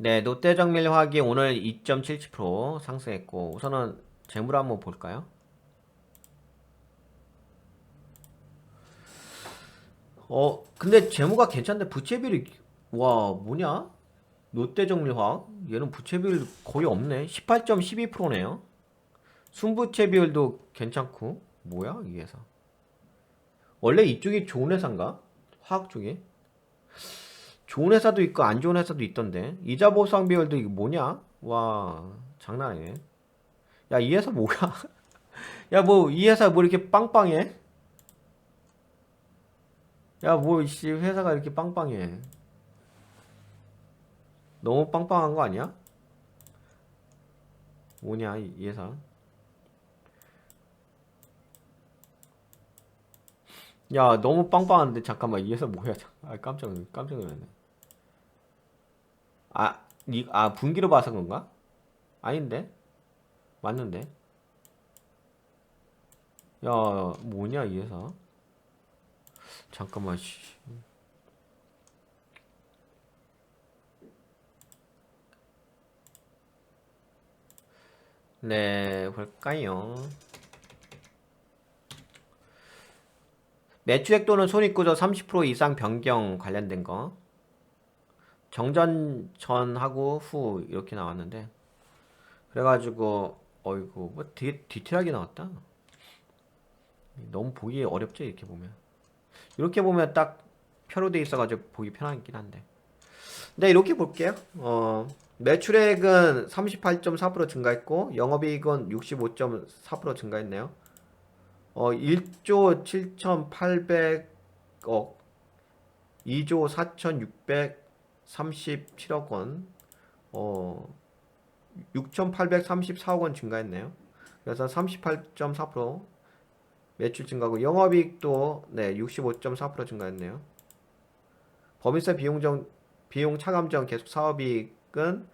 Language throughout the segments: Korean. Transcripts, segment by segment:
네, 롯데정밀화학이 오늘 2.77% 상승했고 우선은 재물 한번 볼까요? 근데 재무가 괜찮은데 부채비율이 와, 뭐냐? 롯데정밀화학 얘는 부채비율 거의 없네. 18.12%네요. 순부채 비율도 괜찮고 뭐야 이 회사? 원래 이쪽이 좋은 회사인가? 화학 쪽이? 좋은 회사도 있고 안 좋은 회사도 있던데 이자 보상 비율도 이게 뭐냐? 와 장난 아니네. 야 이 회사 뭐야? 야 뭐 이 회사 뭐 이렇게 빵빵해? 야 뭐 이 회사가 이렇게 빵빵해? 너무 빵빵한 거 아니야? 뭐냐 이 회사? 야 너무 빵빵한데 잠깐만 이 회사 뭐야? 아 깜짝 놀랐네. 분기로 봐서 그런가? 아닌데? 맞는데? 야 뭐냐 이 회사? 잠깐만 씨. 네 볼까요? 매출액 또는 손익구조 30% 이상 변경 관련된 거 정전 전하고 후 이렇게 나왔는데 그래가지고 어이구 뭐 되게 디테일하게 나왔다. 너무 보기 어렵죠 이렇게 보면 딱 표로 돼 있어가지고 보기 편하긴 한데 네 이렇게 볼게요. 매출액은 38.4% 증가했고 영업이익은 65.4% 증가했네요. 1조 7,800억 2조 4,637억 원, 6,834억 원 증가했네요. 그래서 38.4% 매출 증가고 영업이익도 네 65.4% 증가했네요. 법인세 비용 차감전 계속 사업이익은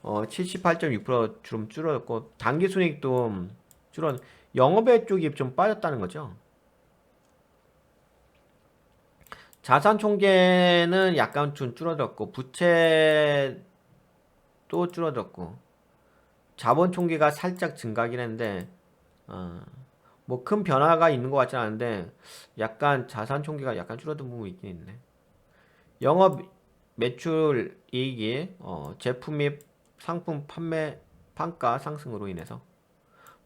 78.6% 좀 줄었고 당기순이익도 줄었. 영업외 쪽이 좀 빠졌다는 거죠. 자산 총계는 약간 좀 줄어들었고 부채도 줄어들었고 자본 총계가 살짝 증가하긴 했는데 뭐 큰 변화가 있는 것 같지는 않은데 약간 자산 총계가 약간 줄어든 부분이 있긴 있네. 영업 매출 이익이 제품 및 상품 판매 판가 상승으로 인해서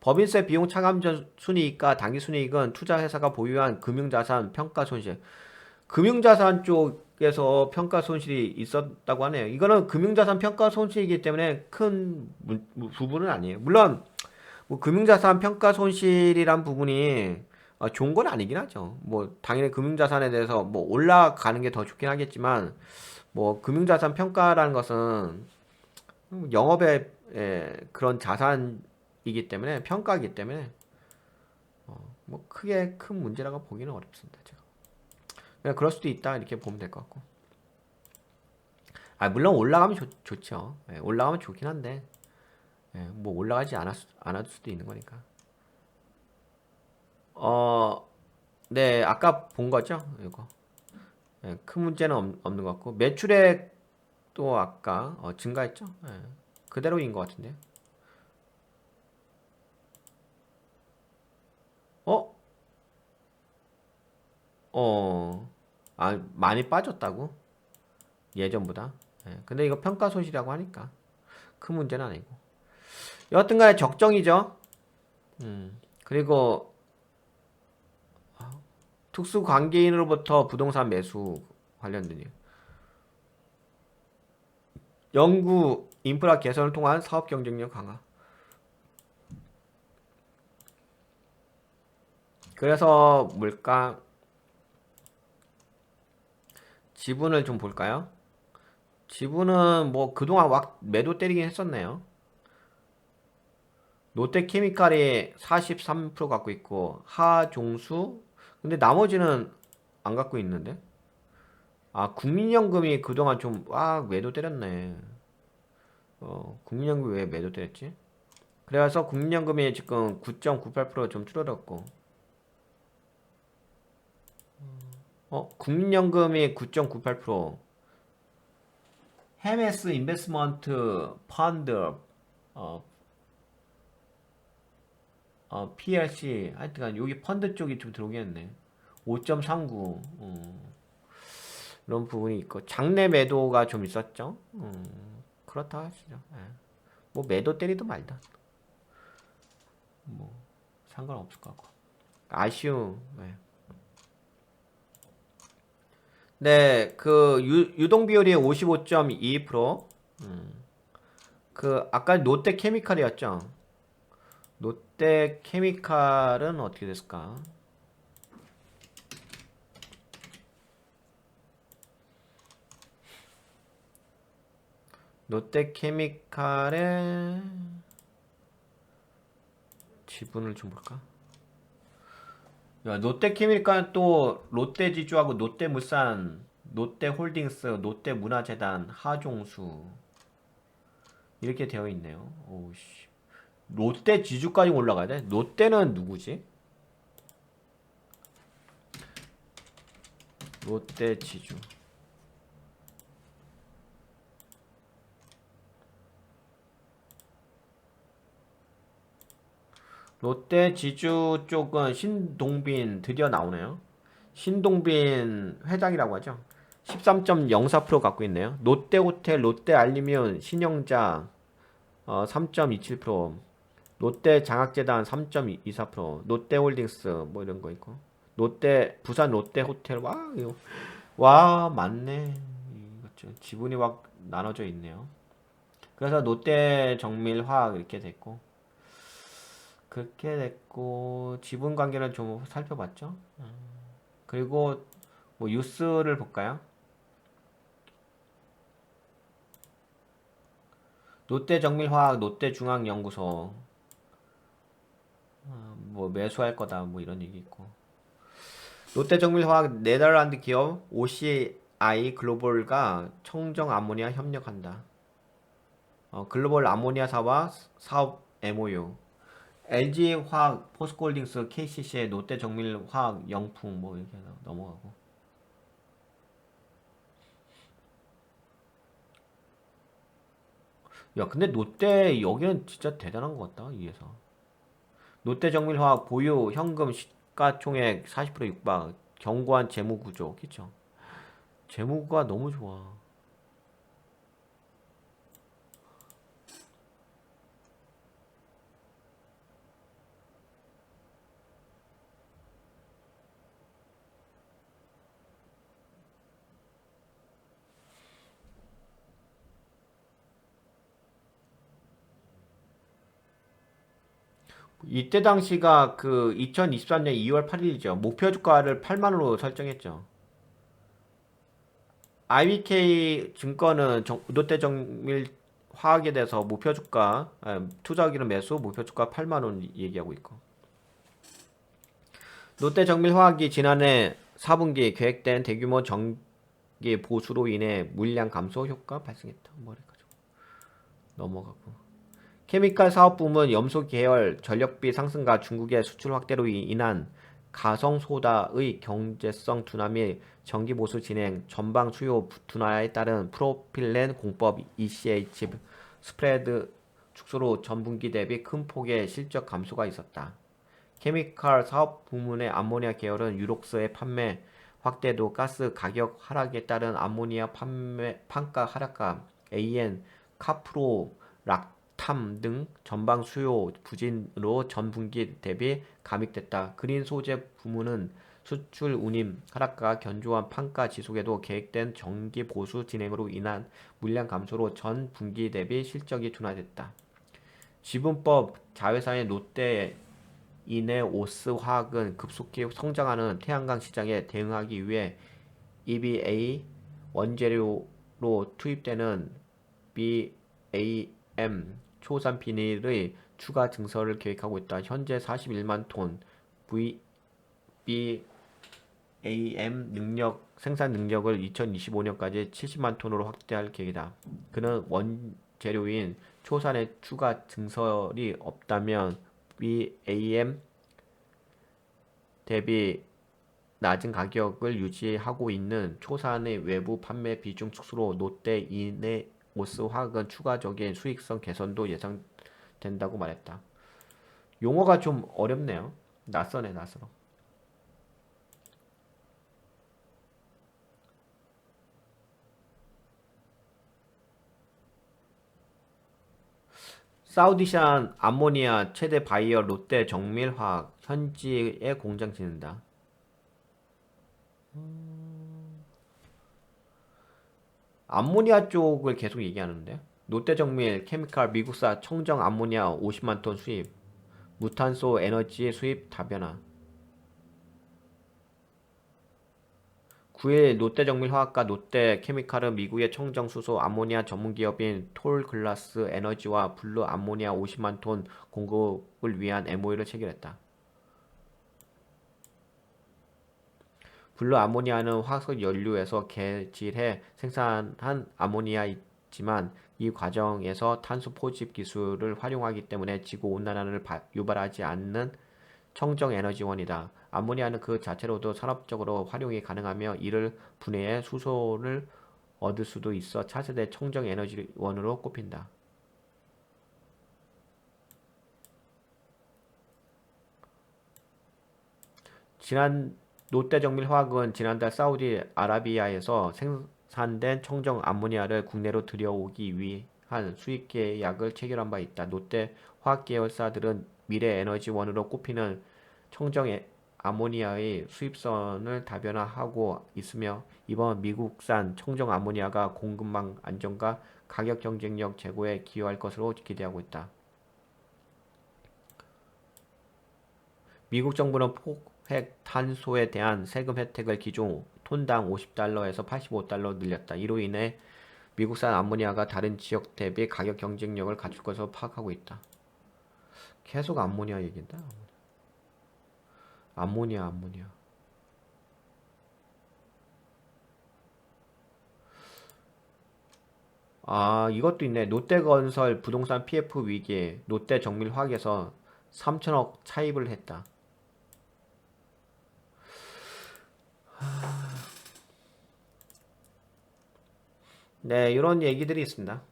법인세 비용 차감전 순이익과 당기순이익은 투자 회사가 보유한 금융자산 평가 손실 금융자산 쪽에서 평가 손실이 있었다고 하네요. 이거는 금융자산 평가 손실이기 때문에 큰 부분은 아니에요. 물론 뭐 금융자산 평가 손실이란 부분이 좋은 건 아니긴 하죠. 뭐 당연히 금융자산에 대해서 뭐 올라가는 게 더 좋긴 하겠지만 뭐 금융자산 평가라는 것은 영업의 그런 자산이기 때문에 평가이기 때문에 뭐 크게 큰 문제라고 보기는 어렵습니다. 제가. 그냥 그럴 수도 있다 이렇게 보면 될 것 같고. 물론 올라가면 좋죠. 올라가면 좋긴 한데 뭐 올라가지 않을 수도 있는 거니까. 어, 네, 아까 본 거죠, 이거. 큰 문제는 없는 것 같고 매출액도 아까 증가했죠. 그대로인 것 같은데. 어? 어, 많이 빠졌다고? 예전보다. 근데 이거 평가 손실이라고 하니까 큰 문제는 아니고. 여하튼간에 적정이죠. 그리고 특수 관계인으로부터 부동산 매수 관련된 일. 연구 인프라 개선을 통한 사업 경쟁력 강화. 그래서 물가 지분을 좀 볼까요? 지분은 뭐 그동안 막 매도 때리긴 했었네요. 롯데케미칼이 43% 갖고 있고 하종수 근데 나머지는 안 갖고 있는데 국민연금이 그동안 좀 매도 때렸네. 국민연금이 왜 매도 때렸지? 그래서 국민연금이 지금 9.98%좀 줄어들었고 국민연금이 9.98% 헤메스 인베스트먼트 펀드 PLC 하여튼간 여기 펀드 쪽이 좀 들어오겠네. 5.39 이런 부분이 있고 장내 매도가 좀 있었죠. 그렇다 하시죠. 예. 뭐 매도 때리도 말다. 뭐 상관없을 것 같고 아쉬움. 예. 네, 그 유동 비율이 55.2%. 그 아까 롯데 케미칼이었죠. 롯데 케미칼은 어떻게 됐을까? 롯데 케미칼의 지분을 좀 볼까? 야, 롯데 케미칼 또 롯데 지주하고 롯데물산, 롯데홀딩스, 롯데문화재단, 하종수 이렇게 되어 있네요. 오씨. 롯데 지주까지 올라가야 돼? 롯데는 누구지? 롯데 지주. 롯데 지주 쪽은 신동빈 드디어 나오네요. 신동빈 회장이라고 하죠. 13.04% 갖고 있네요. 롯데호텔, 롯데알리면, 신영자 3.27%, 롯데장학재단 3.24%, 롯데홀딩스 뭐 이런 거 있고, 롯데 부산 롯데호텔 와 이거 와 맞네. 이거 지분이 막 나눠져 있네요. 그래서 롯데정밀화학 이렇게 됐고. 그렇게 됐고 지분 관계는 좀 살펴봤죠. 그리고 뭐 뉴스를 볼까요? 롯데정밀화학, 롯데중앙연구소 뭐 매수할 거다 뭐 이런 얘기 있고 롯데정밀화학 네덜란드 기업 OCI 글로벌과 청정 아모니아 협력한다. 글로벌 아모니아사와 사업 MOU LG화학, 포스코홀딩스, KCC의 롯데정밀화학, 영풍 뭐 이렇게 넘어가고 야 근데 롯데 여기는 진짜 대단한 것 같다 이 회사. 롯데정밀화학 보유 현금 시가총액 40% 육박 견고한 재무구조 그쵸? 재무가 너무 좋아. 이때 당시가 그 2023년 2월 8일이죠. 목표 주가를 8만원으로 설정했죠. IBK 증권은 롯데정밀화학에 대해서 목표 주가 투자기는 매수 목표 주가 8만원 얘기하고 있고 롯데정밀화학이 지난해 4분기 계획된 대규모 정기 보수로 인해 물량 감소 효과 발생했다. 뭐래가지고 넘어가고 케미칼 사업 부문 염소 계열 전력비 상승과 중국의 수출 확대로 인한 가성소다의 경제성 둔화 및 정기 보수 진행, 전방 수요 둔화에 따른 프로필렌 공법 ECH 스프레드 축소로 전분기 대비 큰 폭의 실적 감소가 있었다. 케미칼 사업 부문의 암모니아 계열은 유록스의 판매 확대도 가스 가격 하락에 따른 암모니아 판매 판가 하락과 AN, 카프로, 락탐 등 전방 수요 부진으로 전 분기 대비 감익됐다. 그린 소재 부문은 수출 운임 하락과 견조한 판가 지속에도 계획된 정기 보수 진행으로 인한 물량 감소로 전 분기 대비 실적이 둔화됐다. 지분법 자회사인 롯데 이네오스 화학은 급속히 성장하는 태양광 시장에 대응하기 위해 EVA 원재료로 투입되는 BAM 초산 비닐의 추가 증설을 계획하고 있다. 현재 41만 톤 BAM 생산 능력을 2025년까지 70만 톤으로 확대할 계획이다. 그는 원재료인 초산의 추가 증설이 없다면 BAM 대비 낮은 가격을 유지하고 있는 초산의 외부 판매 비중 축소로 롯데 오스 화학은 추가적인 수익성 개선도 예상된다고 말했다. 용어가 좀 어렵네요. 낯서네, 낯설어. 사우디산 암모니아 최대 바이어 롯데 정밀화학 현지에 공장 짓는다. 암모니아 쪽을 계속 얘기하는데 롯데정밀 케미칼 미국산 청정 암모니아 50만 톤 수입, 무탄소 에너지 수입 다변화. 9일 롯데정밀화학과 롯데케미칼은 미국의 청정 수소 암모니아 전문기업인 톨글라스 에너지와 블루 암모니아 50만 톤 공급을 위한 MOU를 체결했다. 블루 아모니아는 화석 연료에서 개질해 생산한 아모니아이지만 이 과정에서 탄소 포집 기술을 활용하기 때문에 지구 온난화를 유발하지 않는 청정 에너지원이다. 아모니아는 그 자체로도 산업적으로 활용이 가능하며 이를 분해해 수소를 얻을 수도 있어 차세대 청정 에너지원으로 꼽힌다. 지난 롯데정밀화학은 지난달 사우디아라비아에서 생산된 청정 암모니아를 국내로 들여오기 위한 수입 계약을 체결한 바 있다. 롯데 화학 계열사들은 미래 에너지원으로 꼽히는 청정 아모니아의 수입선을 다변화하고 있으며 이번 미국산 청정 아모니아가 공급망 안정과 가격 경쟁력 제고에 기여할 것으로 기대하고 있다. 미국 정부는 포획 탄소에 대한 세금 혜택을 기존 톤당 50달러에서 85달러 늘렸다. 이로 인해 미국산 암모니아가 다른 지역 대비 가격 경쟁력을 갖출 것으로 파악하고 있다. 계속 암모니아 얘기인다. 암모니아, 암모니아. 아, 이것도 있네. 롯데건설 부동산 PF 위기에 롯데정밀화학에서 3천억 차입을 했다. 네, 이런 얘기들이 있습니다.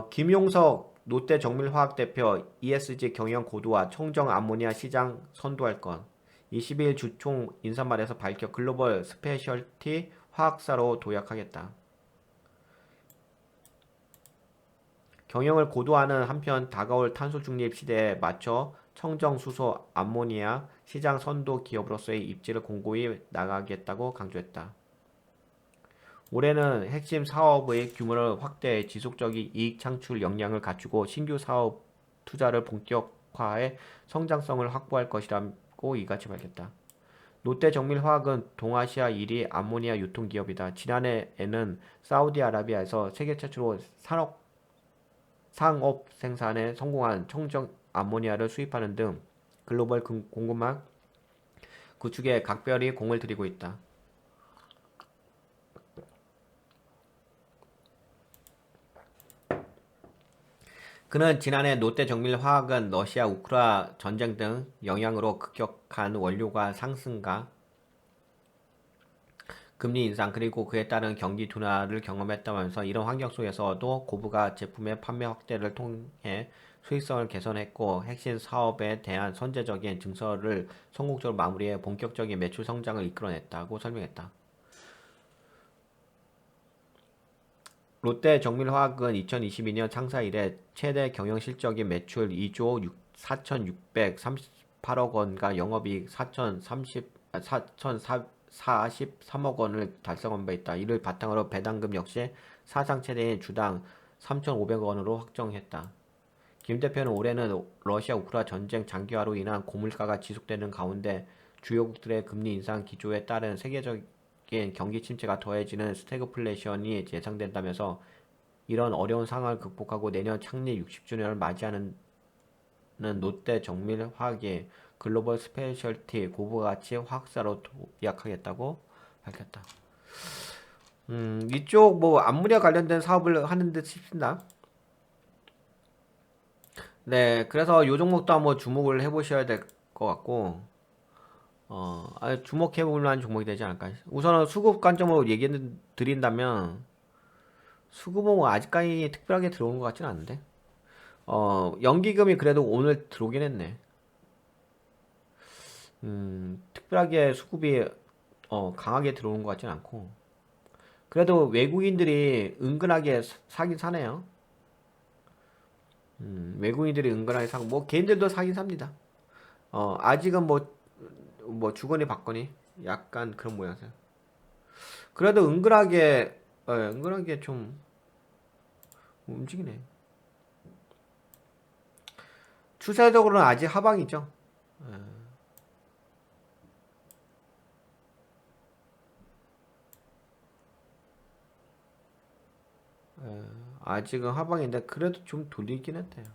김용석 롯데정밀화학 대표 ESG 경영 고도화 청정 암모니아 시장 선도할 건 22일 주총 인사말에서 밝혀 글로벌 스페셜티 화학사로 도약하겠다. 경영을 고도화하는 한편 다가올 탄소 중립 시대에 맞춰 청정 수소 암모니아 시장 선도 기업으로서의 입지를 공고히 나가겠다고 강조했다. 올해는 핵심 사업의 규모를 확대해 지속적인 이익 창출 역량을 갖추고 신규 사업 투자를 본격화해 성장성을 확보할 것이라고 이같이 밝혔다. 롯데정밀화학은 동아시아 1위 암모니아 유통기업이다. 지난해에는 사우디아라비아에서 세계 최초로 상업 생산에 성공한 청정 암모니아를 수입하는 등 글로벌 공급망 구축에 각별히 공을 들이고 있다. 그는 지난해 롯데정밀화학은 러시아 우크라 전쟁 등 영향으로 급격한 원료가 상승과 금리 인상 그리고 그에 따른 경기 둔화를 경험했다면서 이런 환경 속에서도 고부가 제품의 판매 확대를 통해 수익성을 개선했고 핵심 사업에 대한 선제적인 증설을 성공적으로 마무리해 본격적인 매출 성장을 이끌어냈다고 설명했다. 롯데정밀화학은 2022년 창사 이래 최대 경영 실적인 매출 2조 4,638억 원과 영업이익 4,043억 원을 달성한 바 있다. 이를 바탕으로 배당금 역시 사상 최대인 주당 3,500억 원으로 확정했다. 김 대표는 올해는 러시아 우크라 전쟁 장기화로 인한 고물가가 지속되는 가운데 주요국들의 금리 인상 기조에 따른 세계적인 경기 침체가 더해지는 스태그플레이션이 예상된다면서 이런 어려운 상황을 극복하고 내년 창립 60주년을 맞이하는 롯데 정밀화학이 글로벌 스페셜티 고부가치 화학사로 도약하겠다고 밝혔다. 이쪽 뭐 암모니아 관련된 사업을 하는 듯 싶습니다. 네, 그래서 요 종목도 한번 주목을 해보셔야 될 것 같고, 주목해 볼 만한 종목이 되지 않을까. 우선은 수급 관점으로 얘기 드린다면 수급은 뭐 아직까지 특별하게 들어오는 것 같지는 않은데. 연기금이 그래도 오늘 들어오긴 했네. 특별하게 수급이 강하게 들어오는 것 같진 않고. 그래도 외국인들이 은근하게 사긴 사네요. 외국인들이 은근하게 사고, 뭐 개인들도 사긴 삽니다. 아직은 뭐 주거니 받거니 약간 그런 모양새요. 그래도 은근하게 좀 움직이네. 추세적으로는 아직 하방이죠. 아직은 하방인데 그래도 좀 돌리긴 했대요.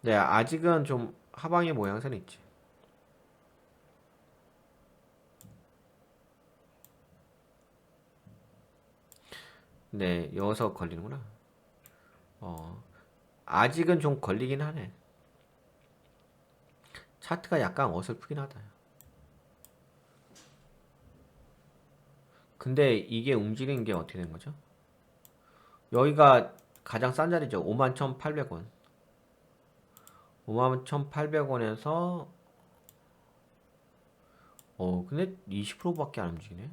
네, 아직은 좀 하방의 모양새는 있지. 네, 여기서 걸리는구나. 어, 아직은 좀 걸리긴 하네. 차트가 약간 어설프긴 하다. 근데 이게 움직이는 게 어떻게 된 거죠? 여기가 가장 싼 자리죠. 51,800원. 51,800원에서 근데 20%밖에 안 움직이네.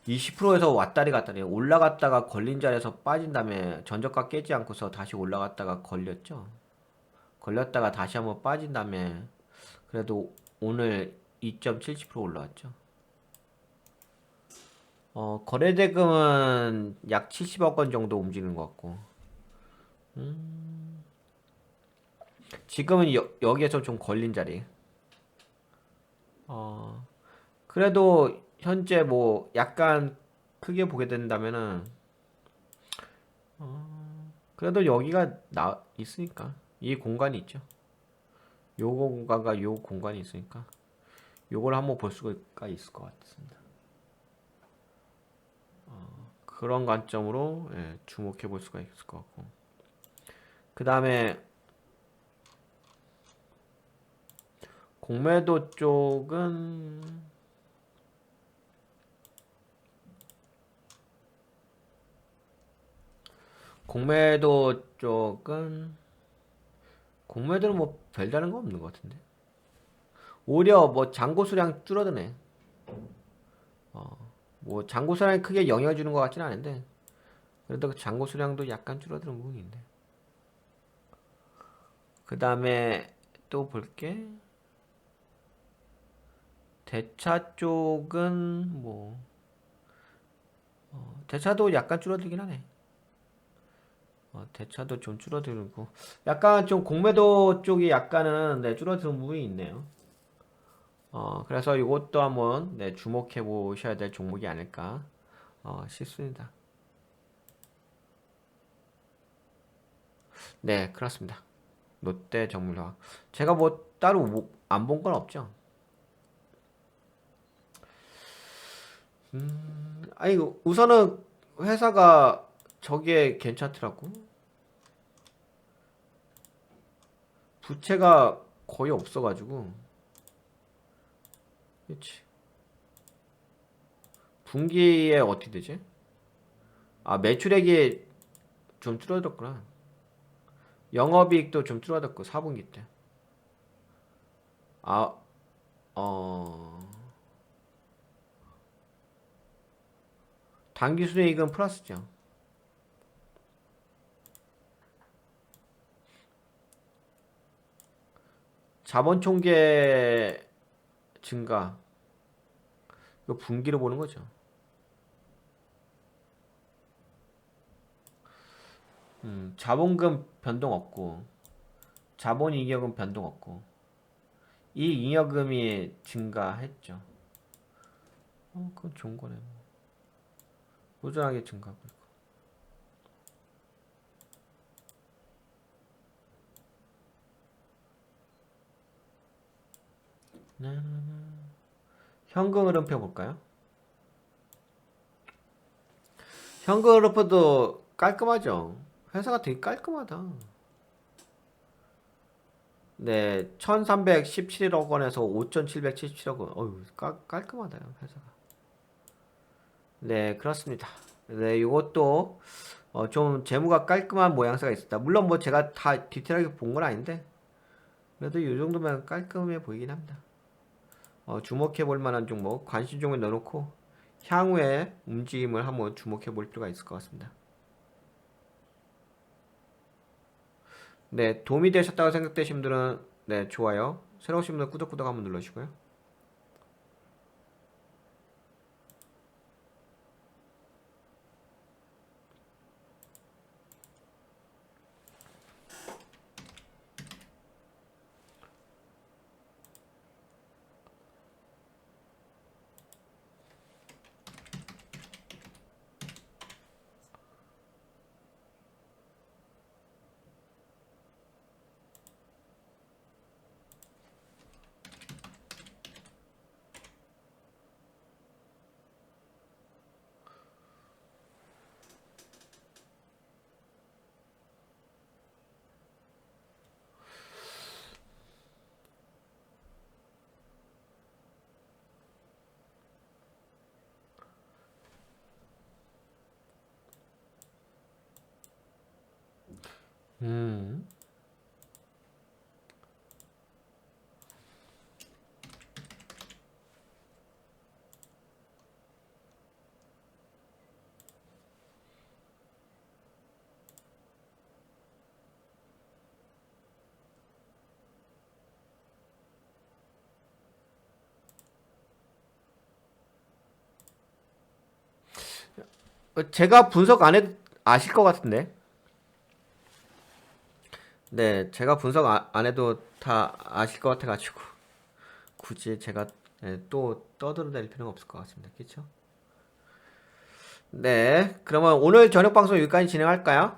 20%에서 왔다리 갔다리 올라갔다가 걸린 자리에서 빠진 다음에 전저가 깨지 않고서 다시 올라갔다가 걸렸죠. 걸렸다가 다시 한번 빠진 다음에 그래도 오늘 2.70% 올라왔죠. 거래대금은 약 70억 원 정도 움직이는 것 같고 지금은 여기에서 좀 걸린 자리. 어, 그래도 현재 뭐 약간 크게 보게 된다면은 그래도 여기가 있으니까 이 공간이 있죠. 요 공간과 요 공간이 있으니까 요걸 한번 볼 수가 있을 것 같습니다. 그런 관점으로 주목해 볼 수가 있을 것 같고 그 다음에 공매도 쪽은 공매도 쪽은 공매도는 뭐 별다른 거 없는 것 같은데 오히려 뭐 잔고 수량 줄어드네. 뭐 잔고 수량이 크게 영향을 주는 것 같지는 않은데 그래도 그 잔고 수량도 약간 줄어드는 부분인데 그 다음에 또 볼게 대차 쪽은 뭐 대차도 약간 줄어들긴 하네. 대차도 좀 줄어들고 약간 좀 공매도 쪽이 약간은 줄어드는 부분이 있네요. 그래서 이것도 한번 주목해 보셔야 될 종목이 아닐까 싶습니다. 네, 그렇습니다. 롯데 정밀화. 제가 뭐 따로 안 본 건 없죠. 아니 우선은 회사가 저게 괜찮더라고. 부채가 거의 없어가지고. 그렇지. 분기에 어떻게 되지? 매출액이 좀 줄어들었구나. 영업이익도 좀 줄어들었고 4분기 때. 아, 어, 당기순이익은 플러스죠. 자본 총계 증가. 이거 분기로 보는 거죠. 자본금 변동 없고, 자본이익은 변동 없고, 이 잉여금이 증가했죠. 그건 좋은 거네. 꾸준하게 증가하고 있고. 네. 현금 흐름표 볼까요? 현금 흐름표도 깔끔하죠. 회사가 되게 깔끔하다. 네, 1317억 원에서 5777억 원. 어휴, 깔끔하다, 회사가. 네, 그렇습니다. 네, 이것도 좀 재무가 깔끔한 모양새가 있습니다. 물론 뭐 제가 다 디테일하게 본 건 아닌데, 그래도 이 정도면 깔끔해 보이긴 합니다. 주목해 볼 만한 종목, 관심 종목에 넣어놓고, 향후에 움직임을 한번 주목해 볼 필요가 있을 것 같습니다. 네, 도움이 되셨다고 생각되신 분들은, 네, 좋아요. 새로 오신 분들 구독 한번 눌러주시고요. 음. 제가 분석 안 해도 아실 것 같은데. 네, 제가 분석 안 해도 다 아실 것 같아가지고 굳이 제가 또 떠들어댈 필요는 없을 것 같습니다. 그렇죠? 네, 그러면 오늘 저녁 방송 여기까지 진행할까요?